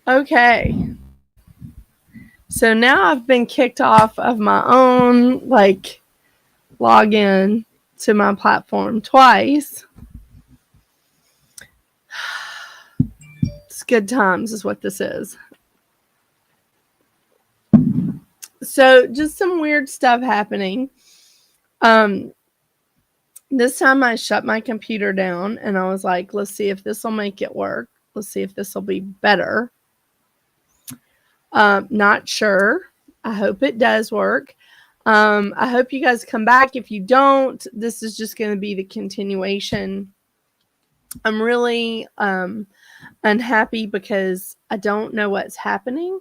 Okay. So now I've been kicked off of my own login to my platform twice. It's good times is what this is. So just some weird stuff happening. This time I shut my computer down and I was like, let's see if this will make it work. Let's see if this will be better. Not sure. I hope it does work. I hope you guys come back. If you don't, this is just going to be the continuation. I'm really unhappy because I don't know what's happening,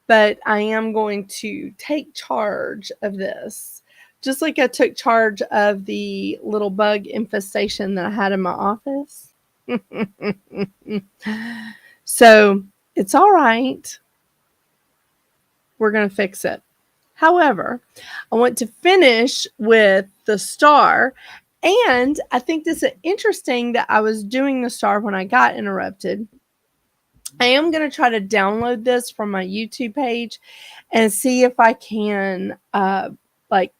but I am going to take charge of this. Just like I took charge of the little bug infestation that I had in my office. So it's all right. We're going to fix it. However, I want to finish with the star. And I think this is interesting that I was doing the star when I got interrupted. I am going to try to download this from my YouTube page and see if I can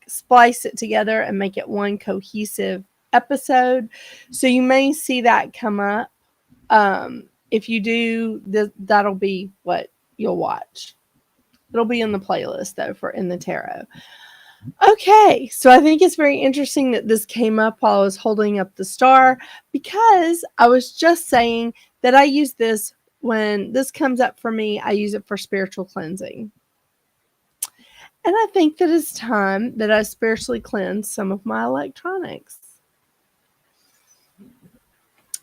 splice it together and make it one cohesive episode. So you may see that come up. If you do, that'll be what you'll watch. It'll be in the playlist though for In the Tarot. Okay, so I think it's very interesting that this came up while I was holding up the star, because I was just saying that I use this when this comes up for me. I use it for spiritual cleansing. And I think that it's time that I spiritually cleanse some of my electronics.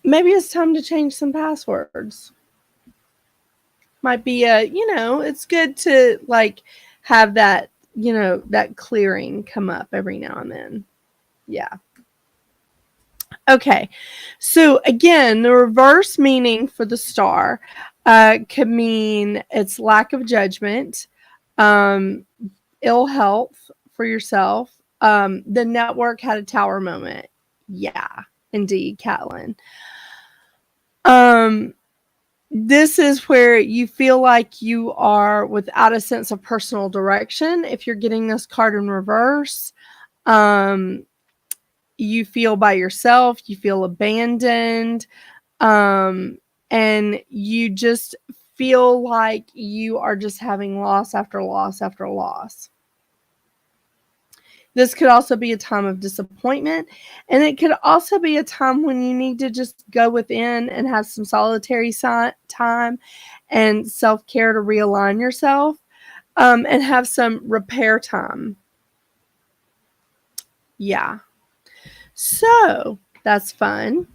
Maybe it's time to change some passwords. Might be it's good to have that, that clearing come up every now and then. Yeah. Okay. So again, the reverse meaning for the star could mean it's lack of judgment, ill health for yourself. The network had a tower moment. Yeah, indeed, Catlin. This is where you feel like you are without a sense of personal direction. If you're getting this card in reverse, you feel by yourself, you feel abandoned, and you just feel like you are just having loss after loss after loss. This could also be a time of disappointment, and it could also be a time when you need to just go within and have some solitary time and self-care to realign yourself, and have some repair time. Yeah. So that's fun,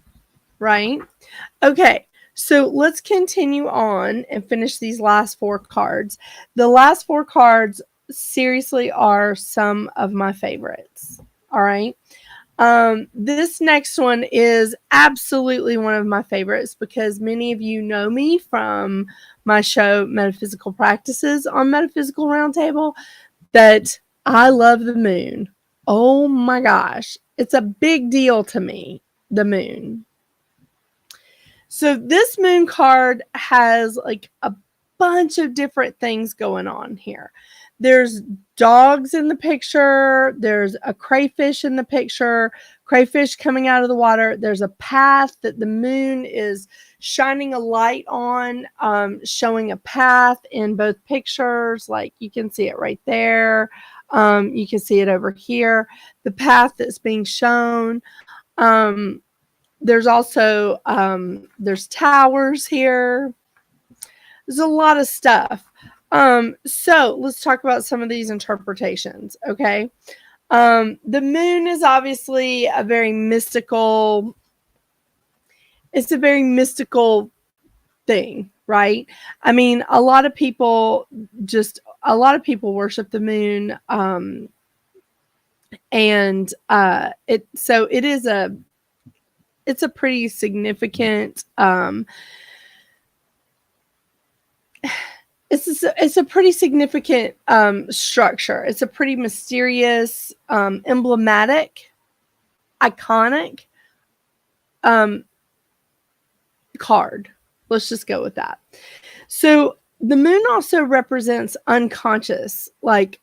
right? Okay. So let's continue on and finish these last 4 cards. The last 4 cards seriously are some of my favorites. All right. This next one is absolutely one of my favorites because many of you know me from my show Metaphysical Practices on Metaphysical Roundtable, that I love the moon. Oh my gosh. It's a big deal to me, the moon. So this moon card has a bunch of different things going on here. There's dogs in the picture. There's a crayfish in the picture. Crayfish coming out of the water. There's a path that the moon is shining a light on, showing a path in both pictures. Like you can see it right there. You can see it over here. The path that's being shown. There's also there's towers here. There's a lot of stuff. So let's talk about some of these interpretations. Okay. The moon is obviously a very mystical. It's a very mystical thing, right? I mean, a lot of people worship the moon. And it's a pretty significant, it's a pretty significant structure. It's a pretty mysterious, emblematic, iconic card. Let's just go with that. So the moon also represents unconscious, like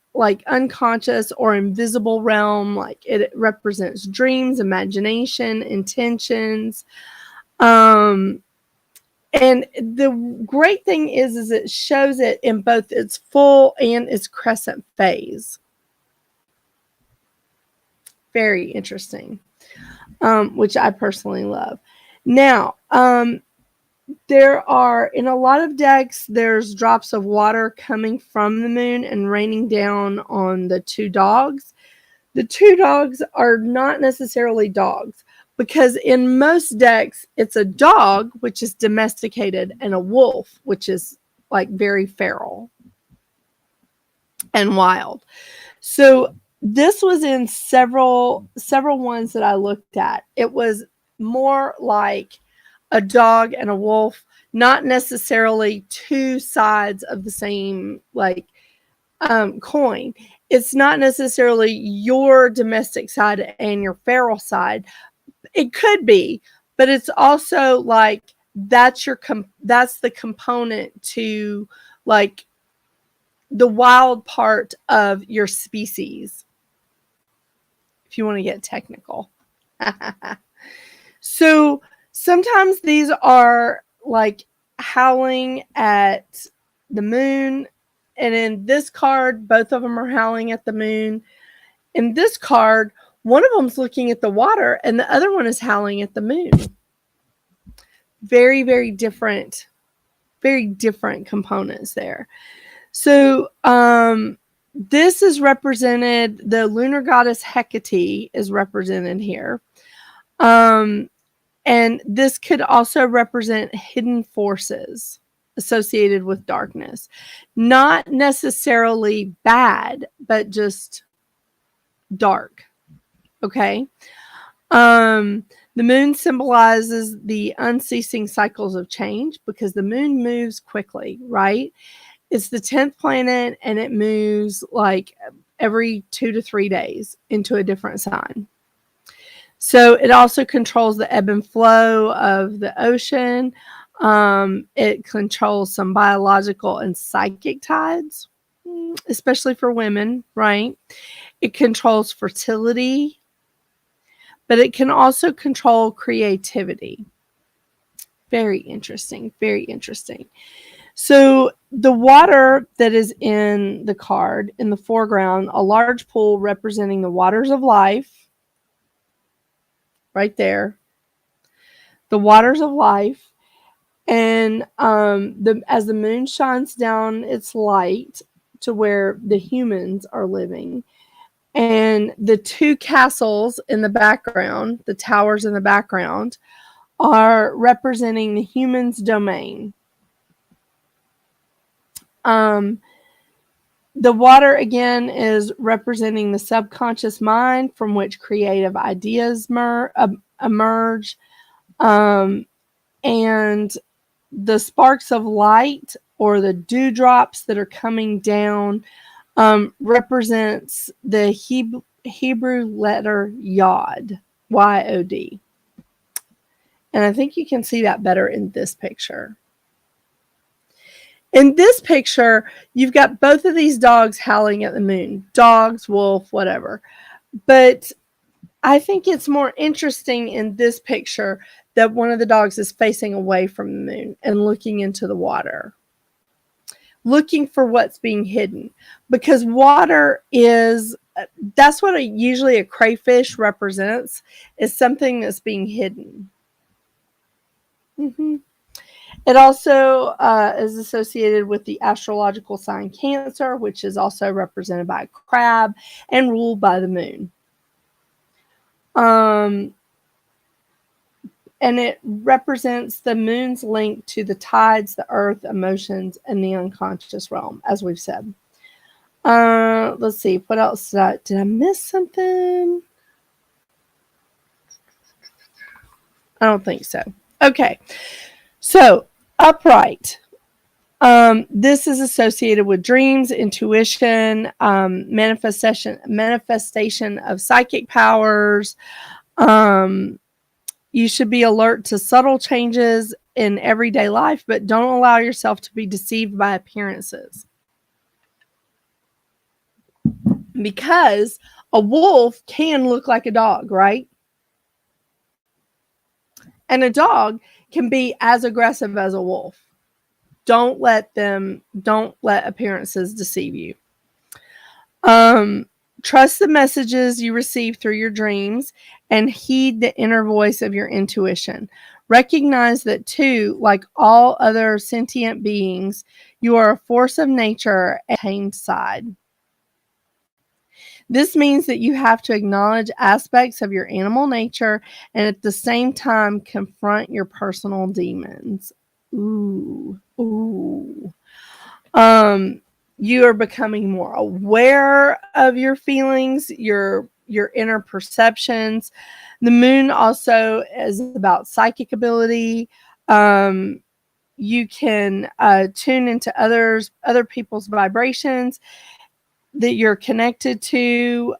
unconscious or invisible realm. Like it represents dreams, imagination, intentions. And the great thing is it shows it in both its full and its crescent phase. Very interesting, which I personally love. Now, there are, in a lot of decks, there's drops of water coming from the moon and raining down on the two dogs. The two dogs are not necessarily dogs, because in most decks, it's a dog, which is domesticated, and a wolf, which is like very feral and wild. So this was in several ones that I looked at. It was more like a dog and a wolf, not necessarily two sides of the same coin. It's not necessarily your domestic side and your feral side. It could be, but it's also like that's the component to like the wild part of your species, if you want to get technical. So sometimes these are like howling at the moon. And in this card, both of them are howling at the moon. In this card, one of them's looking at the water and the other one is howling at the moon. Very, very different components there. So this is represented, the lunar goddess Hecate is represented here. And this could also represent hidden forces associated with darkness. Not necessarily bad, but just dark. Okay? The moon symbolizes the unceasing cycles of change because the moon moves quickly, right? It's the 10th planet and it moves like every 2 to 3 days into a different sign. So it also controls the ebb and flow of the ocean. It controls some biological and psychic tides, especially for women, right? It controls fertility, but it can also control creativity. Very interesting, very interesting. So the water that is in the card, in the foreground, a large pool representing the waters of life, right there. The waters of life. And as the moon shines down its light to where the humans are living, and the two castles in the background, the towers in the background, are representing the humans' domain. The water, again, is representing the subconscious mind from which creative ideas emerge. And the sparks of light or the dewdrops that are coming down represents the Hebrew letter Yod, Y-O-D. And I think you can see that better in this picture. In this picture, you've got both of these dogs howling at the moon. Dogs, wolf, whatever. But I think it's more interesting in this picture that one of the dogs is facing away from the moon and looking into the water, looking for what's being hidden. Because water is, that's what usually a crayfish represents, is something that's being hidden. It also is associated with the astrological sign Cancer, which is also represented by a crab and ruled by the moon. And it represents the moon's link to the tides, the earth, emotions, and the unconscious realm, as we've said. Let's see. What else did I miss something? I don't think so. Okay. So, upright. This is associated with dreams, intuition, manifestation of psychic powers. You should be alert to subtle changes in everyday life, but don't allow yourself to be deceived by appearances. Because a wolf can look like a dog, right? And a dog can be as aggressive as a wolf. Don't let appearances deceive you. Trust the messages you receive through your dreams and heed the inner voice of your intuition. Recognize that too, like all other sentient beings, you are a force of nature and a tamed side. This means that you have to acknowledge aspects of your animal nature and at the same time confront your personal demons. Ooh. You are becoming more aware of your feelings, your inner perceptions. The moon also is about psychic ability. You can tune into other people's vibrations that you're connected to.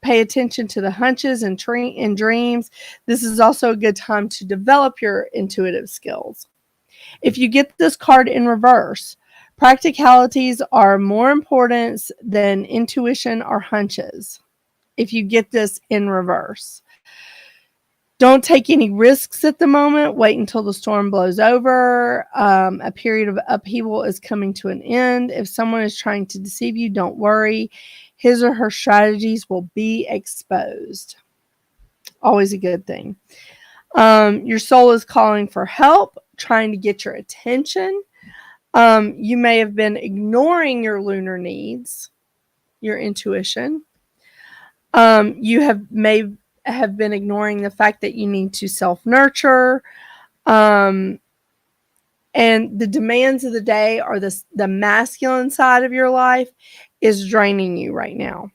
Pay attention to the hunches and dreams. This is also a good time to develop your intuitive skills. If you get this card in reverse, practicalities are more important than intuition or hunches. If you get this in reverse, don't take any risks at the moment. Wait until the storm blows over. A period of upheaval is coming to an end. If someone is trying to deceive you, don't worry. His or her strategies will be exposed. Always a good thing. Your soul is calling for help, trying to get your attention. You may have been ignoring your lunar needs, your intuition. You may have been ignoring the fact that you need to self-nurture. And the demands of the day or the masculine side of your life is draining you right now.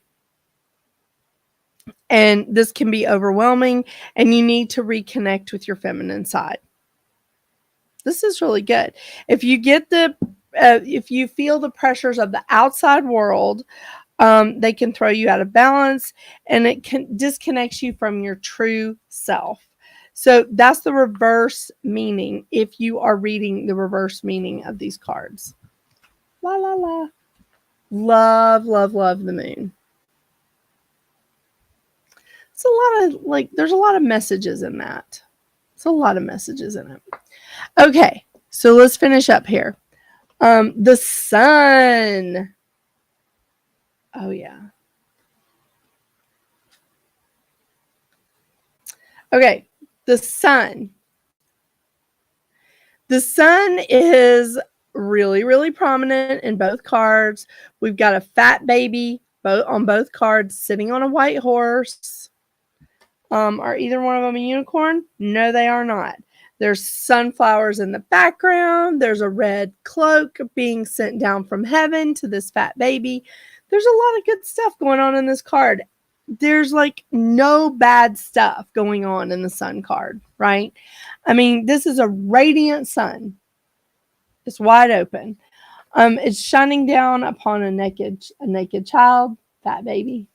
And this can be overwhelming, and you need to reconnect with your feminine side. This is really good. If you get if you feel the pressures of the outside world, they can throw you out of balance, and it can disconnect you from your true self. So that's the reverse meaning if you are reading the reverse meaning of these cards. La, la, la. Love, love, love the moon. It's a lot of, there's a lot of messages in that. It's a lot of messages in it. Okay, so let's finish up here. The sun. Oh, yeah. Okay, the sun. The sun is really, really prominent in both cards. We've got a fat baby on both cards sitting on a white horse. Are either one of them a unicorn? No, they are not. There's sunflowers in the background. There's a red cloak being sent down from heaven to this fat baby. There's a lot of good stuff going on in this card. There's no bad stuff going on in the sun card, right? I mean, this is a radiant sun. It's wide open. It's shining down upon a naked child, fat baby,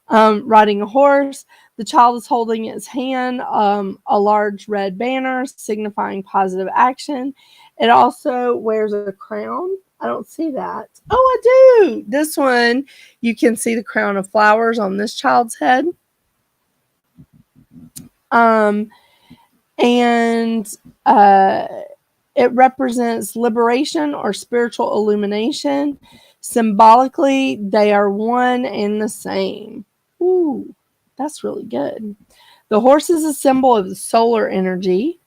riding a horse. The child is holding in his hand a large red banner signifying positive action. It also wears a crown. I don't see that. Oh, I do. This one, you can see the crown of flowers on this child's head. It represents liberation or spiritual illumination. Symbolically, they are one and the same. Ooh, that's really good. The horse is a symbol of the solar energy.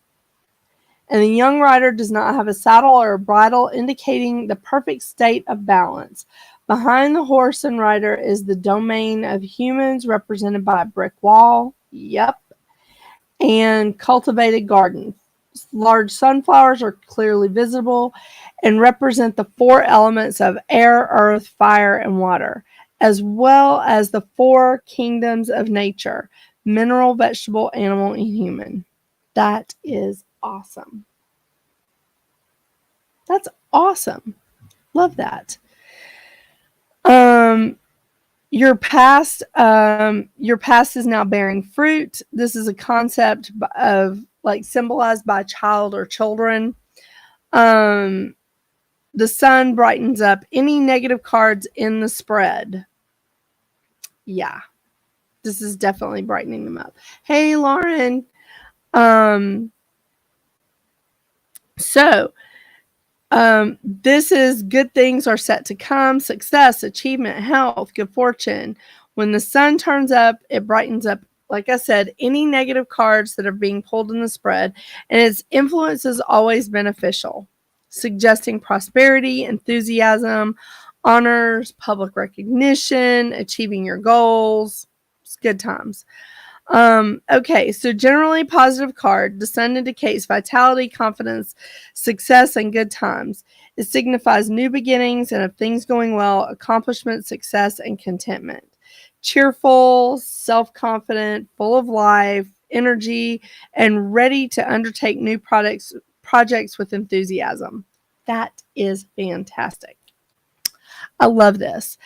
And the young rider does not have a saddle or a bridle, indicating the perfect state of balance. Behind the horse and rider is the domain of humans, represented by a brick wall. Yep. And cultivated garden. Large sunflowers are clearly visible and represent the four elements of air, earth, fire, and water, as well as the four kingdoms of nature: mineral, vegetable, animal, and human. That is awesome. That's awesome. Love that. Your past is now bearing fruit. This is a concept of like symbolized by a child or children. The sun brightens up any negative cards in the spread. Yeah, this is definitely brightening them up. Hey, Lauren. So this is good things are set to come, success, achievement, health, good fortune. When the sun turns up, it brightens up, like I said, any negative cards that are being pulled in the spread, and its influence is always beneficial, suggesting prosperity, enthusiasm, honors, public recognition, achieving your goals. It's good times. Okay, so generally positive card. The sun indicates vitality, confidence, success, and good times. It signifies new beginnings and of things going well, accomplishment, success, and contentment. Cheerful, self-confident, full of life, energy, and ready to undertake new projects with enthusiasm. That is fantastic. I love this.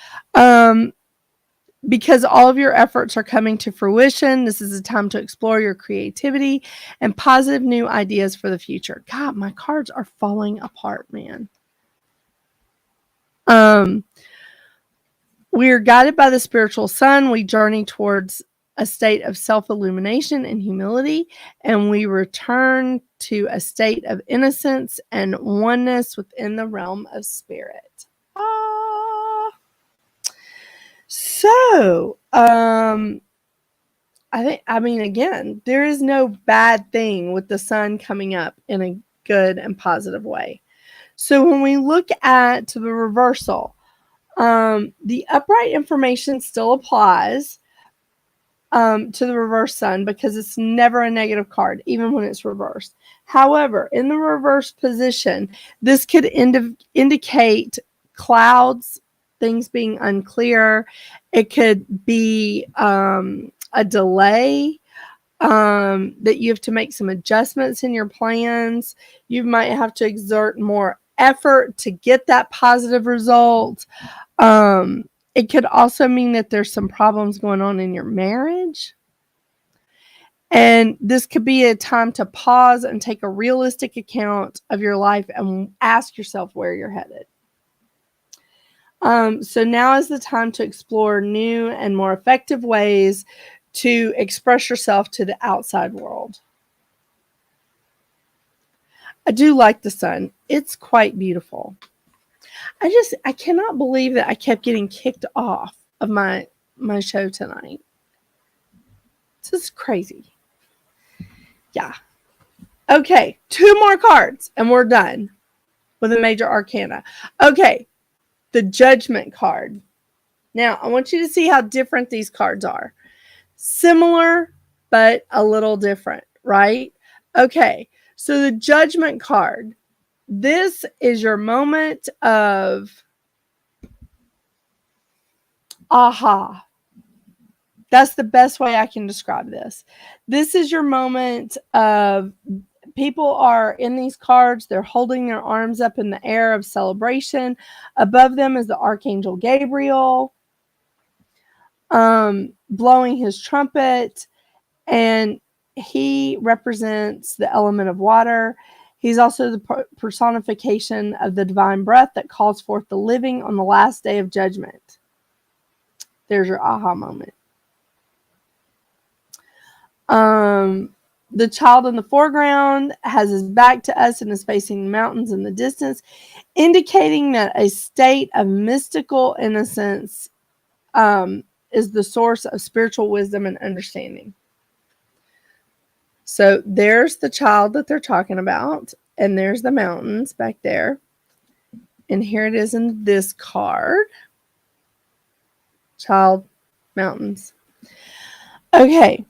Because all of your efforts are coming to fruition, this is a time to explore your creativity and positive new ideas for the future. God, my cards are falling apart, man. We are guided by the spiritual sun. We journey towards a state of self-illumination and humility, and we return to a state of innocence and oneness within the realm of spirit. So, again, there is no bad thing with the sun coming up in a good and positive way. So when we look at the reversal, the upright information still applies to the reverse sun because it's never a negative card, even when it's reversed. However, in the reverse position, this could indicate clouds, things being unclear. It could be a delay, that you have to make some adjustments in your plans. You might have to exert more effort to get that positive result. It could also mean that there's some problems going on in your marriage. And this could be a time to pause and take a realistic account of your life and ask yourself where you're headed. So now is the time to explore new and more effective ways to express yourself to the outside world. I do like the sun. It's quite beautiful. I cannot believe that I kept getting kicked off of my show tonight. This is crazy. Yeah. Okay, 2 more cards and we're done with a major arcana. Okay, the Judgment card. Now, I want you to see how different these cards are. Similar, but a little different, right? Okay, so the Judgment card. This is your moment of aha. That's the best way I can describe this. This is your moment of people are in these cards. They're holding their arms up in the air of celebration. Above them is the Archangel Gabriel, blowing his trumpet, and he represents the element of water. He's also the personification of the divine breath that calls forth the living on the last day of judgment. There's your aha moment. The child in the foreground has his back to us and is facing the mountains in the distance, indicating that a state of mystical innocence is the source of spiritual wisdom and understanding. So there's the child that they're talking about, and there's the mountains back there. And here it is in this card. Child, mountains. Okay.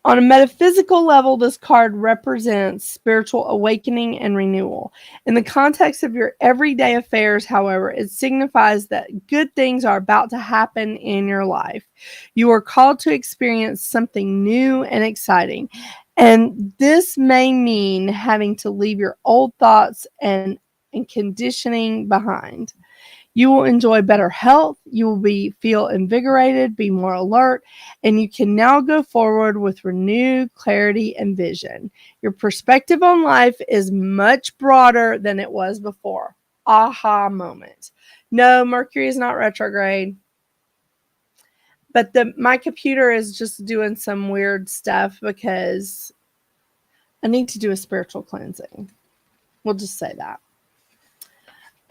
On a metaphysical level, this card represents spiritual awakening and renewal. In the context of your everyday affairs, however, it signifies that good things are about to happen in your life. You are called to experience something new and exciting. And this may mean having to leave your old thoughts and conditioning behind. You will enjoy better health. You will feel invigorated, be more alert, and you can now go forward with renewed clarity and vision. Your perspective on life is much broader than it was before. Aha moment. No, Mercury is not retrograde. But my computer is just doing some weird stuff because I need to do a spiritual cleansing. We'll just say that.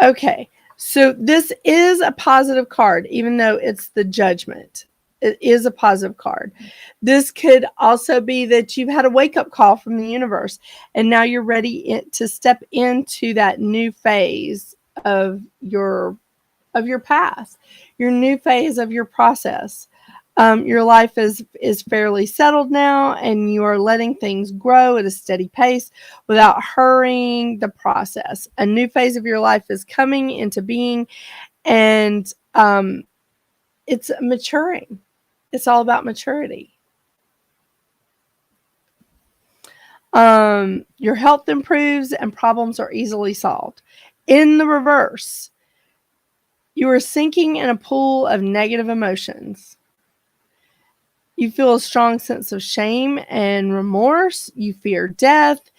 Okay, so this is a positive card, even though it's the Judgment. It is a positive card. This could also be that you've had a wake-up call from the universe, and now you're ready to step into that new phase of your path, your new phase of your process. Your life is fairly settled now, and you are letting things grow at a steady pace without hurrying the process. A new phase of your life is coming into being, and it's maturing. It's all about maturity. Your health improves and problems are easily solved. In the reverse, you are sinking in a pool of negative emotions. You feel a strong sense of shame and remorse. You fear death.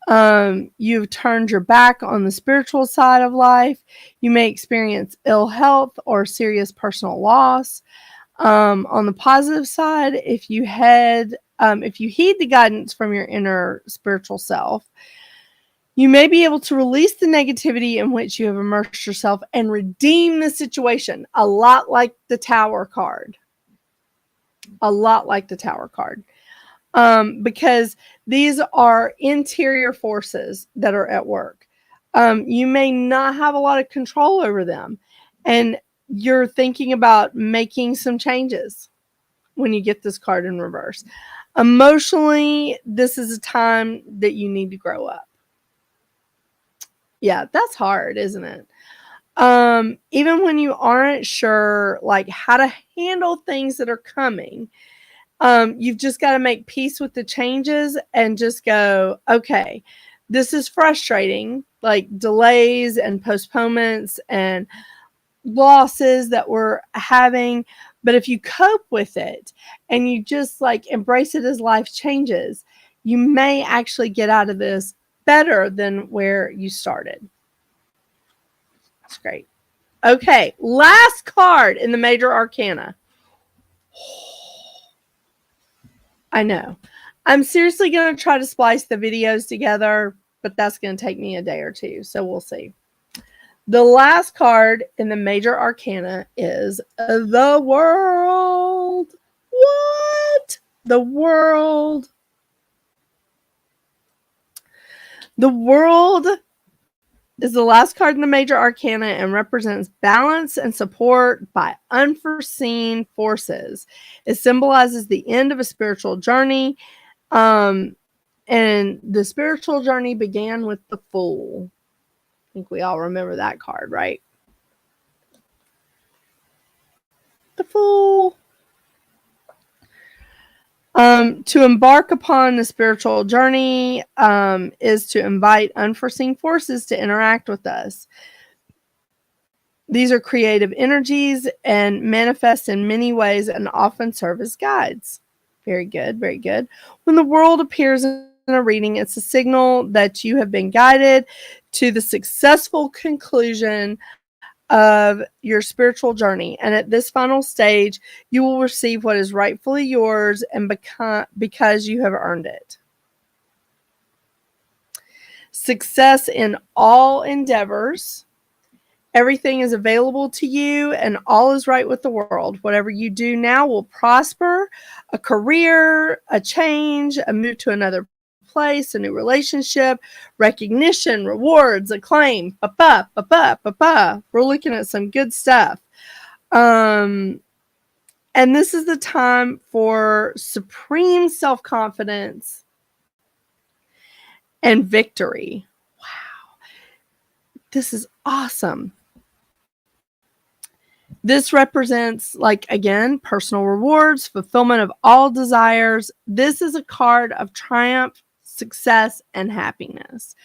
You've turned your back on the spiritual side of life. You may experience ill health or serious personal loss. On the positive side, if you heed the guidance from your inner spiritual self, you may be able to release the negativity in which you have immersed yourself and redeem the situation. A lot like the Tower card. Because these are interior forces that are at work. You may not have a lot of control over them, and you're thinking about making some changes when you get this card in reverse. Emotionally, this is a time that you need to grow up. Yeah, that's hard, isn't it? Even when you aren't sure like how to handle things that are coming, you've just got to make peace with the changes and just go, okay, this is frustrating, like delays and postponements and losses that we're having. But if you cope with it and you just like embrace it as life changes, you may actually get out of this better than where you started. That's great. Okay, last card in the major arcana. I know. I'm seriously going to try to splice the videos together, but that's going to take me a day or two, so we'll see. The last card in the major arcana is the World. What? The World. The World is the last card in the major arcana and represents balance and support by unforeseen forces. It symbolizes the end of a spiritual journey. And the spiritual journey began with the Fool. I think we all remember that card, right? The Fool. To embark upon the spiritual journey is to invite unforeseen forces to interact with us. These are creative energies and manifest in many ways and often serve as guides. Very good, very good. When the World appears in a reading, it's a signal that you have been guided to the successful conclusion of your spiritual journey, and at this final stage you will receive what is rightfully yours and because you have earned it. Success in all endeavors. Everything is available to you and all is right with the world. Whatever you do now will prosper. A career, a change, a move to another place, a new relationship, recognition, rewards, acclaim. We're looking at some good stuff. And this is the time for supreme self-confidence and victory. Wow. This is awesome. This represents, like, again, personal rewards, fulfillment of all desires. This is a card of triumph, success, and happiness.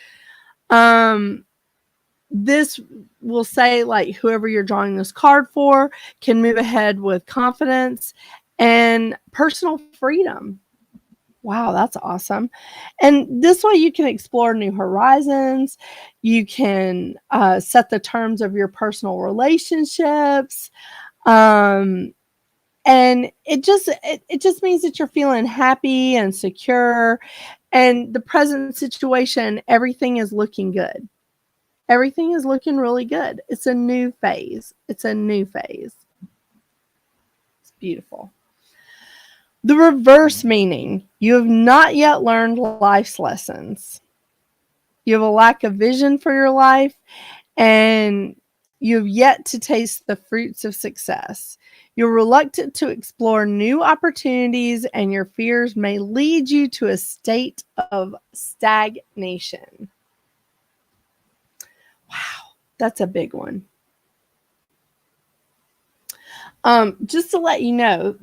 this will say, like, whoever you're drawing this card for can move ahead with confidence and personal freedom. Wow, that's awesome. And this way you can explore new horizons. You can set the terms of your personal relationships. And it just means that you're feeling happy and secure. And the present situation, everything is looking good. Everything is looking really good. It's a new phase. It's a new phase. It's beautiful. The reverse meaning, you have not yet learned life's lessons. You have a lack of vision for your life, and you have yet to taste the fruits of success. You're reluctant to explore new opportunities, and your fears may lead you to a state of stagnation. Wow, that's a big one. Just to let you know,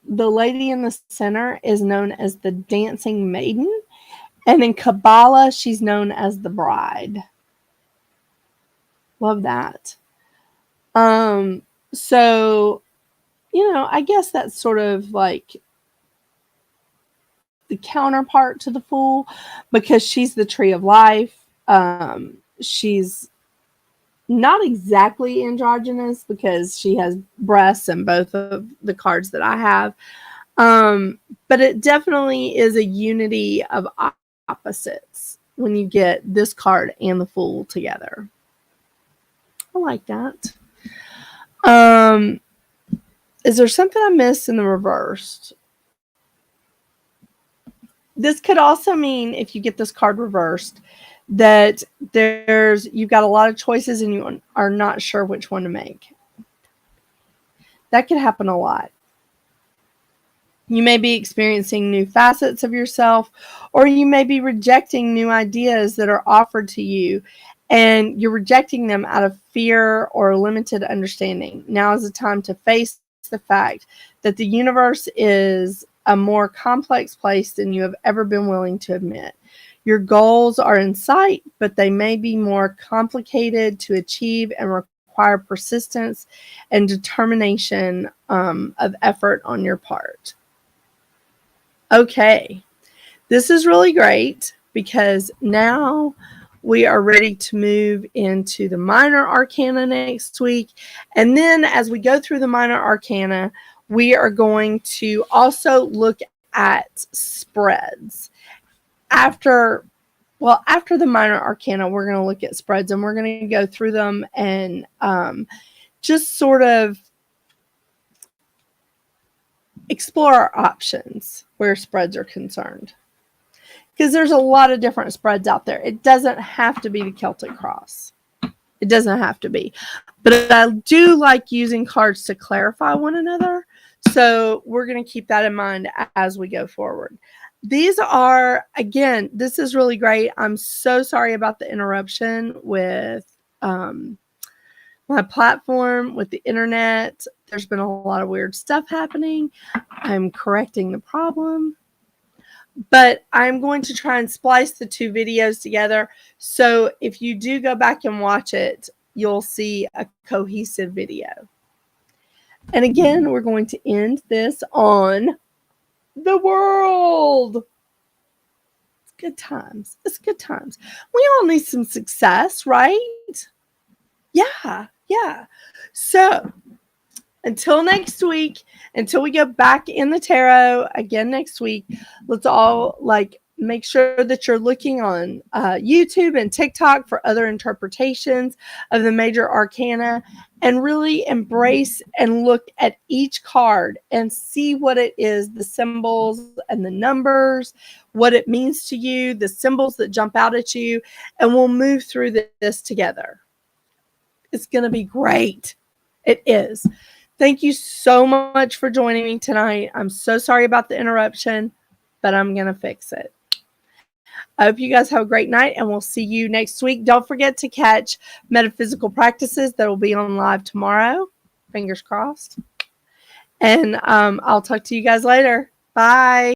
the lady in the center is known as the dancing maiden, and in Kabbalah, she's known as the bride. Love that. So, I guess that's sort of like the counterpart to the Fool, because she's the tree of life. She's not exactly androgynous because she has breasts in both of the cards that I have. But it definitely is a unity of opposites when you get this card and the Fool together. I like that. Is there something I missed in the reversed? This could also mean, if you get this card reversed, that you've got a lot of choices and you are not sure which one to make. That could happen a lot. You may be experiencing new facets of yourself, or you may be rejecting new ideas that are offered to you, and you're rejecting them out of fear or limited understanding. Now is the time to face the fact that the universe is a more complex place than you have ever been willing to admit. Your goals are in sight, but they may be more complicated to achieve and require persistence and determination of effort on your part. Okay, this is really great because now we are ready to move into the minor arcana next week. And then as we go through the minor arcana, we are going to also look at spreads. After the minor arcana, we're going to look at spreads, and we're going to go through them and just sort of explore our options where spreads are concerned. Because there's a lot of different spreads out there. It doesn't have to be the Celtic Cross. It doesn't have to be. But I do like using cards to clarify one another. So we're going to keep that in mind as we go forward. These are, again, this is really great. I'm so sorry about the interruption with my platform, with the internet. There's been a lot of weird stuff happening. I'm correcting the problem. But I'm going to try and splice the two videos together. So if you do go back and watch it, you'll see a cohesive video. And again, we're going to end this on the world. It's good times. It's good times. We all need some success, right? Yeah. So until next week, until we go back in the tarot again next week, let's all make sure that you're looking on YouTube and TikTok for other interpretations of the major arcana, and really embrace and look at each card and see what it is, the symbols and the numbers, what it means to you, the symbols that jump out at you, and we'll move through this together. It's going to be great. It is. Thank you so much for joining me tonight. I'm so sorry about the interruption, but I'm going to fix it. I hope you guys have a great night, and we'll see you next week. Don't forget to catch Metaphysical Practices that will be on live tomorrow. Fingers crossed. And I'll talk to you guys later. Bye.